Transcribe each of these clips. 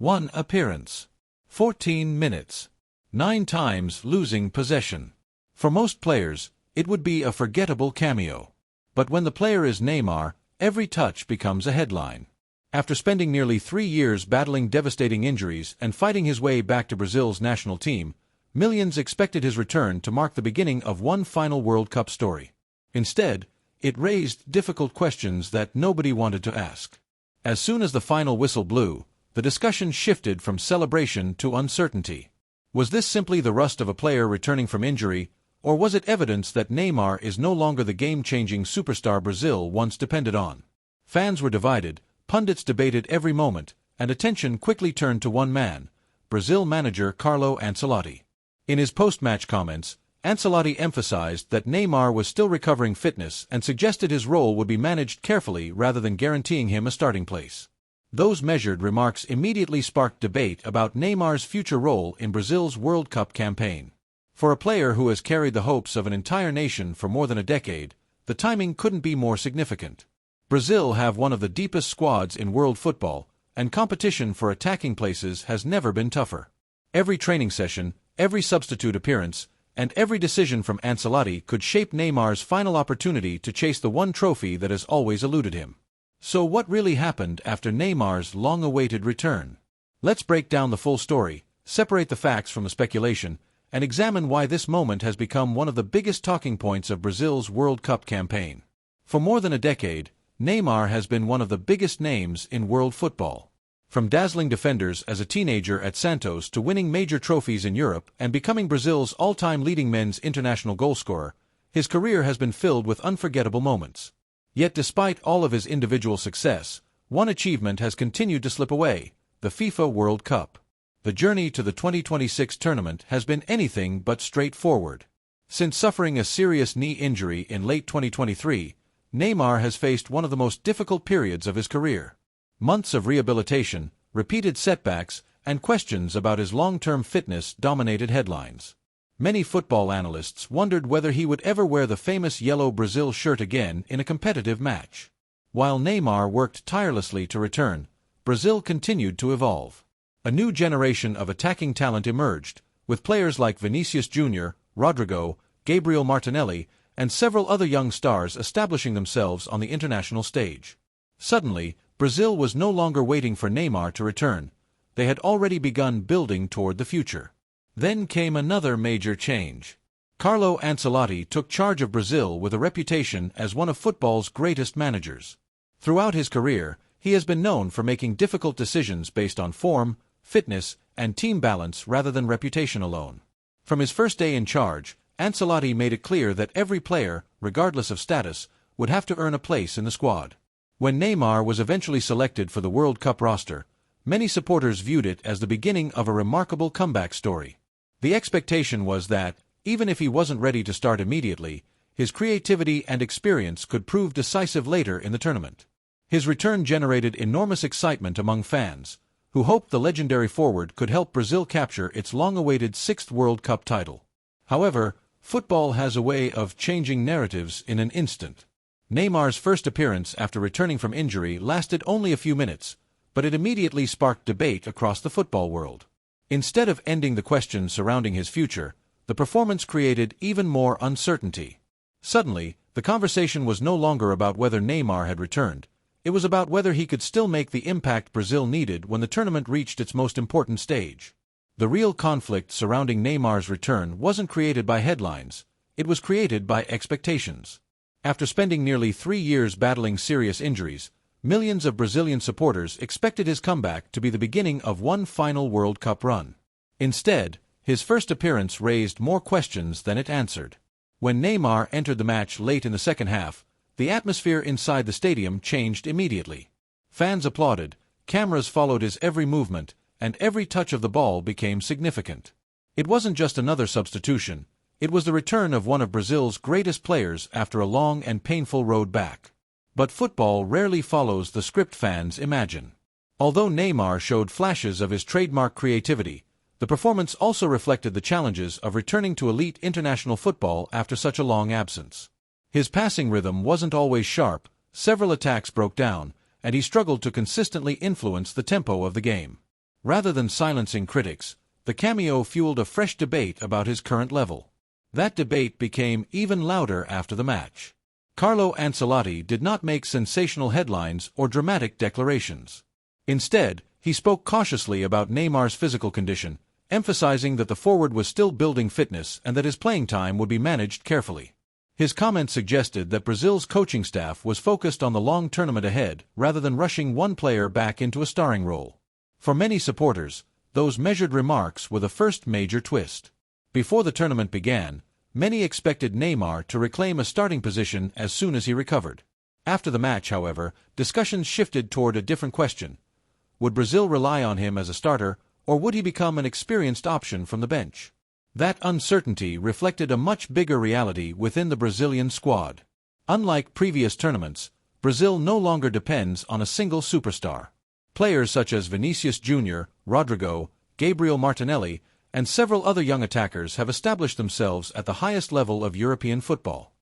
1 appearance. 14 minutes. 9 times losing possession. For most players, it would be a forgettable cameo. But when the player is Neymar, every touch becomes a headline. After spending nearly 3 years battling devastating injuries and fighting his way back to Brazil's national team, millions expected his return to mark the beginning of one final World Cup story. Instead, it raised difficult questions that nobody wanted to ask. As soon as the final whistle blew, the discussion shifted from celebration to uncertainty. Was this simply the rust of a player returning from injury, or was it evidence that Neymar is no longer the game-changing superstar Brazil once depended on? Fans were divided, pundits debated every moment, and attention quickly turned to one man, Brazil manager Carlo Ancelotti. In his post-match comments, Ancelotti emphasized that Neymar was still recovering fitness and suggested his role would be managed carefully rather than guaranteeing him a starting place. Those measured remarks immediately sparked debate about Neymar's future role in Brazil's World Cup campaign. For a player who has carried the hopes of an entire nation for more than a decade, the timing couldn't be more significant. Brazil have one of the deepest squads in world football, and competition for attacking places has never been tougher. Every training session, every substitute appearance, and every decision from Ancelotti could shape Neymar's final opportunity to chase the one trophy that has always eluded him. So what really happened after Neymar's long-awaited return? Let's break down the full story, separate the facts from the speculation, and examine why this moment has become one of the biggest talking points of Brazil's World Cup campaign. For more than a decade, Neymar has been one of the biggest names in world football. From dazzling defenders as a teenager at Santos to winning major trophies in Europe and becoming Brazil's all-time leading men's international goalscorer, his career has been filled with unforgettable moments. Yet despite all of his individual success, one achievement has continued to slip away: the FIFA World Cup. The journey to the 2026 tournament has been anything but straightforward. Since suffering a serious knee injury in late 2023, Neymar has faced one of the most difficult periods of his career. Months of rehabilitation, repeated setbacks, and questions about his long-term fitness dominated headlines. Many football analysts wondered whether he would ever wear the famous yellow Brazil shirt again in a competitive match. While Neymar worked tirelessly to return, Brazil continued to evolve. A new generation of attacking talent emerged, with players like Vinicius Jr., Rodrigo, Gabriel Martinelli, and several other young stars establishing themselves on the international stage. Suddenly, Brazil was no longer waiting for Neymar to return. They had already begun building toward the future. Then came another major change. Carlo Ancelotti took charge of Brazil with a reputation as one of football's greatest managers. Throughout his career, he has been known for making difficult decisions based on form, fitness, and team balance rather than reputation alone. From his first day in charge, Ancelotti made it clear that every player, regardless of status, would have to earn a place in the squad. When Neymar was eventually selected for the World Cup roster, many supporters viewed it as the beginning of a remarkable comeback story. The expectation was that, even if he wasn't ready to start immediately, his creativity and experience could prove decisive later in the tournament. His return generated enormous excitement among fans, who hoped the legendary forward could help Brazil capture its long-awaited 6th World Cup title. However, football has a way of changing narratives in an instant. Neymar's first appearance after returning from injury lasted only a few minutes, but it immediately sparked debate across the football world. Instead of ending the questions surrounding his future, the performance created even more uncertainty. Suddenly, the conversation was no longer about whether Neymar had returned. It was about whether he could still make the impact Brazil needed when the tournament reached its most important stage. The real conflict surrounding Neymar's return wasn't created by headlines. It was created by expectations. After spending nearly 3 years battling serious injuries, millions of Brazilian supporters expected his comeback to be the beginning of one final World Cup run. Instead, his first appearance raised more questions than it answered. When Neymar entered the match late in the second half, the atmosphere inside the stadium changed immediately. Fans applauded, cameras followed his every movement, and every touch of the ball became significant. It wasn't just another substitution, it was the return of one of Brazil's greatest players after a long and painful road back. But football rarely follows the script fans imagine. Although Neymar showed flashes of his trademark creativity, the performance also reflected the challenges of returning to elite international football after such a long absence. His passing rhythm wasn't always sharp, several attacks broke down, and he struggled to consistently influence the tempo of the game. Rather than silencing critics, the cameo fueled a fresh debate about his current level. That debate became even louder after the match. Carlo Ancelotti did not make sensational headlines or dramatic declarations. Instead, he spoke cautiously about Neymar's physical condition, emphasizing that the forward was still building fitness and that his playing time would be managed carefully. His comments suggested that Brazil's coaching staff was focused on the long tournament ahead rather than rushing one player back into a starring role. For many supporters, those measured remarks were the first major twist. Before the tournament began, many expected Neymar to reclaim a starting position as soon as he recovered. After the match, however, discussions shifted toward a different question. Would Brazil rely on him as a starter, or would he become an experienced option from the bench? That uncertainty reflected a much bigger reality within the Brazilian squad. Unlike previous tournaments, Brazil no longer depends on a single superstar. Players such as Vinicius Jr., Rodrigo, Gabriel Martinelli, and several other young attackers have established themselves at the highest level of European football.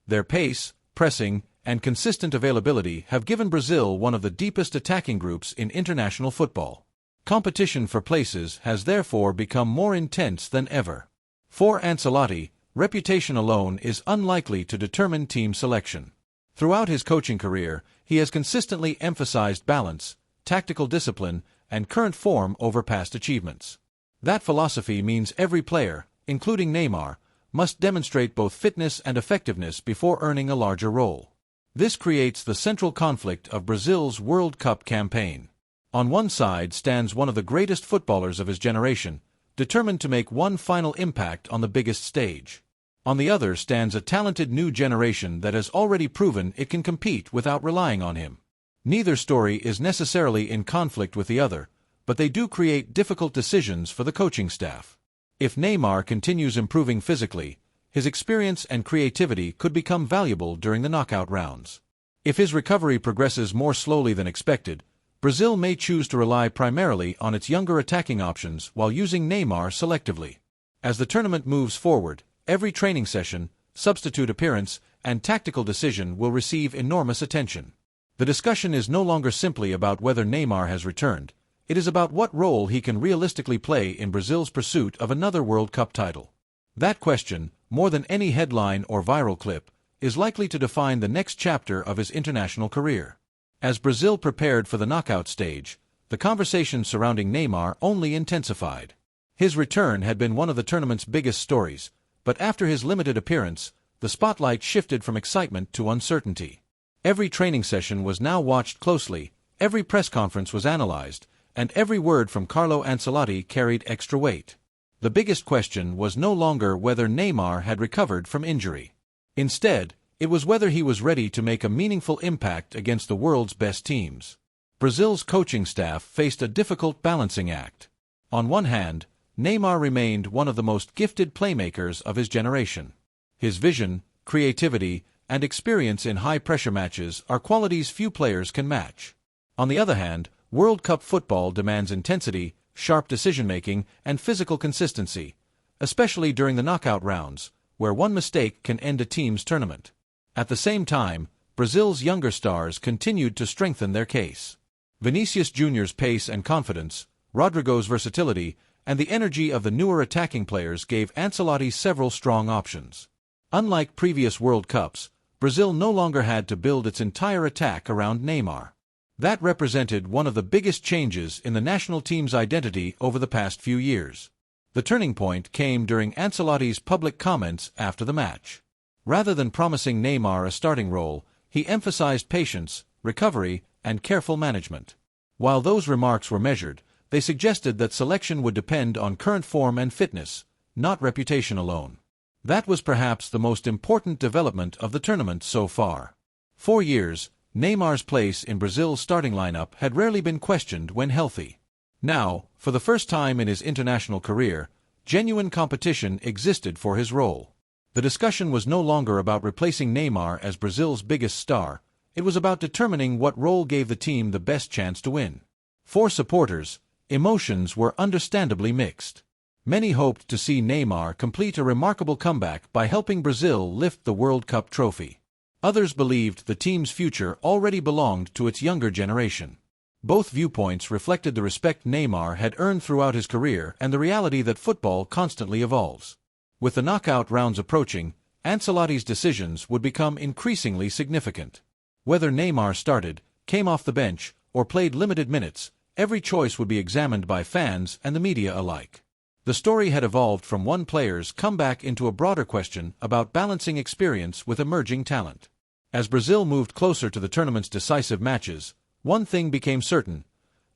Their pace, pressing, and consistent availability have given Brazil one of the deepest attacking groups in international football. Competition for places has therefore become more intense than ever. For Ancelotti, reputation alone is unlikely to determine team selection. Throughout his coaching career, he has consistently emphasized balance, tactical discipline, and current form over past achievements. That philosophy means every player, including Neymar, must demonstrate both fitness and effectiveness before earning a larger role. This creates the central conflict of Brazil's World Cup campaign. On one side stands one of the greatest footballers of his generation, determined to make one final impact on the biggest stage. On the other stands a talented new generation that has already proven it can compete without relying on him. Neither story is necessarily in conflict with the other, but they do create difficult decisions for the coaching staff. If Neymar continues improving physically, his experience and creativity could become valuable during the knockout rounds. If his recovery progresses more slowly than expected, Brazil may choose to rely primarily on its younger attacking options while using Neymar selectively. As the tournament moves forward, every training session, substitute appearance, and tactical decision will receive enormous attention. The discussion is no longer simply about whether Neymar has returned. It is about what role he can realistically play in Brazil's pursuit of another World Cup title. That question, more than any headline or viral clip, is likely to define the next chapter of his international career. As Brazil prepared for the knockout stage, the conversation surrounding Neymar only intensified. His return had been one of the tournament's biggest stories, but after his limited appearance, the spotlight shifted from excitement to uncertainty. Every training session was now watched closely, every press conference was analyzed, and every word from Carlo Ancelotti carried extra weight. The biggest question was no longer whether Neymar had recovered from injury. Instead, it was whether he was ready to make a meaningful impact against the world's best teams. Brazil's coaching staff faced a difficult balancing act. On one hand, Neymar remained one of the most gifted playmakers of his generation. His vision, creativity, and experience in high-pressure matches are qualities few players can match. On the other hand, World Cup football demands intensity, sharp decision-making, and physical consistency, especially during the knockout rounds, where one mistake can end a team's tournament. At the same time, Brazil's younger stars continued to strengthen their case. Vinicius Jr.'s pace and confidence, Rodrigo's versatility, and the energy of the newer attacking players gave Ancelotti several strong options. Unlike previous World Cups, Brazil no longer had to build its entire attack around Neymar. That represented one of the biggest changes in the national team's identity over the past few years. The turning point came during Ancelotti's public comments after the match. Rather than promising Neymar a starting role, he emphasized patience, recovery, and careful management. While those remarks were measured, they suggested that selection would depend on current form and fitness, not reputation alone. That was perhaps the most important development of the tournament so far. For years, Neymar's place in Brazil's starting lineup had rarely been questioned when healthy. Now, for the first time in his international career, genuine competition existed for his role. The discussion was no longer about replacing Neymar as Brazil's biggest star, it was about determining what role gave the team the best chance to win. For supporters, emotions were understandably mixed. Many hoped to see Neymar complete a remarkable comeback by helping Brazil lift the World Cup trophy. Others believed the team's future already belonged to its younger generation. Both viewpoints reflected the respect Neymar had earned throughout his career and the reality that football constantly evolves. With the knockout rounds approaching, Ancelotti's decisions would become increasingly significant. Whether Neymar started, came off the bench, or played limited minutes, every choice would be examined by fans and the media alike. The story had evolved from one player's comeback into a broader question about balancing experience with emerging talent. As Brazil moved closer to the tournament's decisive matches, one thing became certain: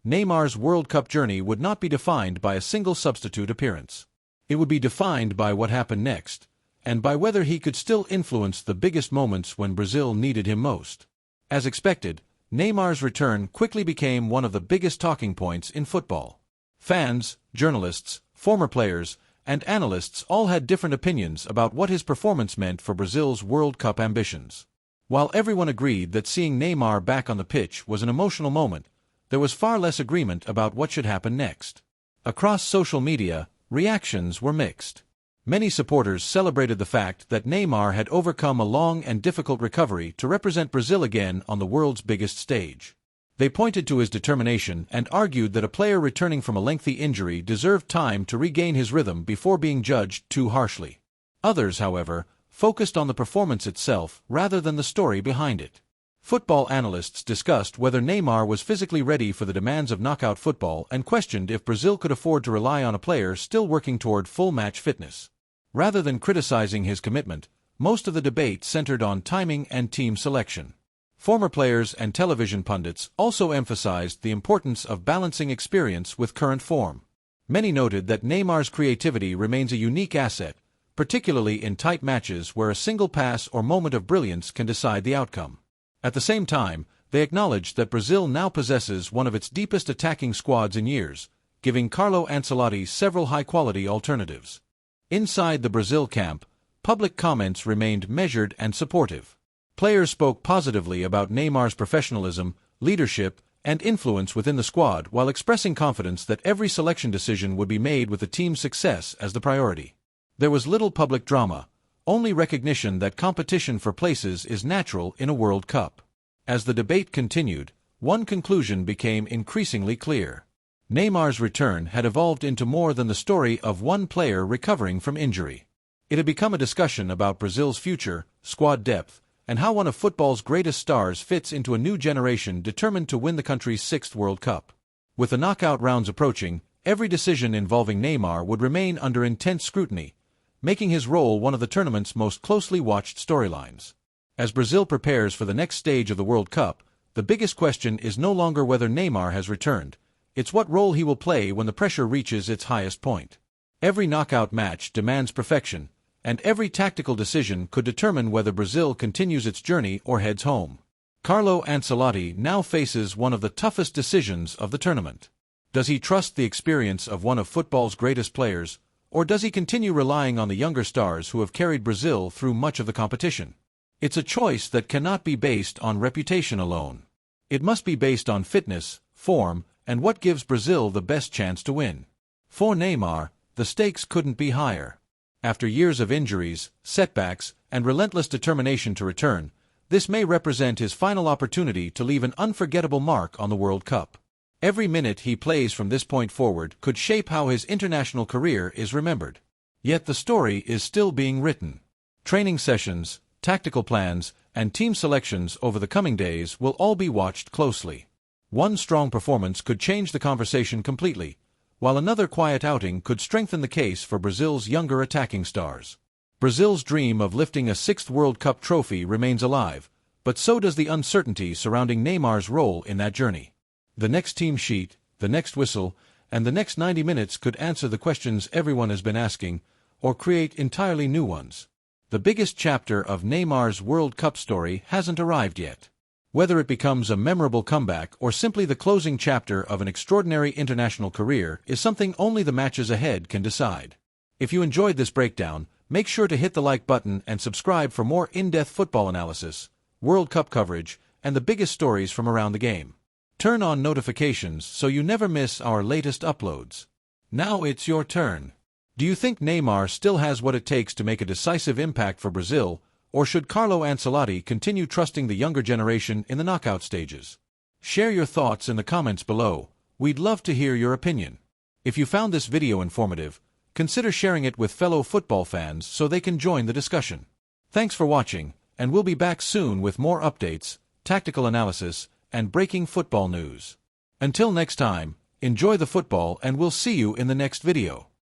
Neymar's World Cup journey would not be defined by a single substitute appearance. It would be defined by what happened next, and by whether he could still influence the biggest moments when Brazil needed him most. As expected, Neymar's return quickly became one of the biggest talking points in football. Fans, journalists, former players, and analysts all had different opinions about what his performance meant for Brazil's World Cup ambitions. While everyone agreed that seeing Neymar back on the pitch was an emotional moment, there was far less agreement about what should happen next. Across social media, reactions were mixed. Many supporters celebrated the fact that Neymar had overcome a long and difficult recovery to represent Brazil again on the world's biggest stage. They pointed to his determination and argued that a player returning from a lengthy injury deserved time to regain his rhythm before being judged too harshly. Others, however, focused on the performance itself rather than the story behind it. Football analysts discussed whether Neymar was physically ready for the demands of knockout football and questioned if Brazil could afford to rely on a player still working toward full match fitness. Rather than criticizing his commitment, most of the debate centered on timing and team selection. Former players and television pundits also emphasized the importance of balancing experience with current form. Many noted that Neymar's creativity remains a unique asset, particularly in tight matches where a single pass or moment of brilliance can decide the outcome. At the same time, they acknowledged that Brazil now possesses one of its deepest attacking squads in years, giving Carlo Ancelotti several high-quality alternatives. Inside the Brazil camp, public comments remained measured and supportive. Players spoke positively about Neymar's professionalism, leadership, and influence within the squad while expressing confidence that every selection decision would be made with the team's success as the priority. There was little public drama, only recognition that competition for places is natural in a World Cup. As the debate continued, one conclusion became increasingly clear. Neymar's return had evolved into more than the story of one player recovering from injury. It had become a discussion about Brazil's future, squad depth, and how one of football's greatest stars fits into a new generation determined to win the country's 6th World Cup. With the knockout rounds approaching, every decision involving Neymar would remain under intense scrutiny, making his role one of the tournament's most closely watched storylines. As Brazil prepares for the next stage of the World Cup, the biggest question is no longer whether Neymar has returned. It's what role he will play when the pressure reaches its highest point. Every knockout match demands perfection, and every tactical decision could determine whether Brazil continues its journey or heads home. Carlo Ancelotti now faces one of the toughest decisions of the tournament. Does he trust the experience of one of football's greatest players, or does he continue relying on the younger stars who have carried Brazil through much of the competition? It's a choice that cannot be based on reputation alone. It must be based on fitness, form, and what gives Brazil the best chance to win. For Neymar, the stakes couldn't be higher. After years of injuries, setbacks, and relentless determination to return, this may represent his final opportunity to leave an unforgettable mark on the World Cup. Every minute he plays from this point forward could shape how his international career is remembered. Yet the story is still being written. Training sessions, tactical plans, and team selections over the coming days will all be watched closely. One strong performance could change the conversation completely, while another quiet outing could strengthen the case for Brazil's younger attacking stars. Brazil's dream of lifting a 6th World Cup trophy remains alive, but so does the uncertainty surrounding Neymar's role in that journey. The next team sheet, the next whistle, and the next 90 minutes could answer the questions everyone has been asking, or create entirely new ones. The biggest chapter of Neymar's World Cup story hasn't arrived yet. Whether it becomes a memorable comeback or simply the closing chapter of an extraordinary international career is something only the matches ahead can decide. If you enjoyed this breakdown, make sure to hit the like button and subscribe for more in-depth football analysis, World Cup coverage, and the biggest stories from around the game. Turn on notifications so you never miss our latest uploads. Now it's your turn. Do you think Neymar still has what it takes to make a decisive impact for Brazil, or should Carlo Ancelotti continue trusting the younger generation in the knockout stages? Share your thoughts in the comments below. We'd love to hear your opinion. If you found this video informative, consider sharing it with fellow football fans so they can join the discussion. Thanks for watching, and we'll be back soon with more updates, tactical analysis, and breaking football news. Until next time, enjoy the football and we'll see you in the next video.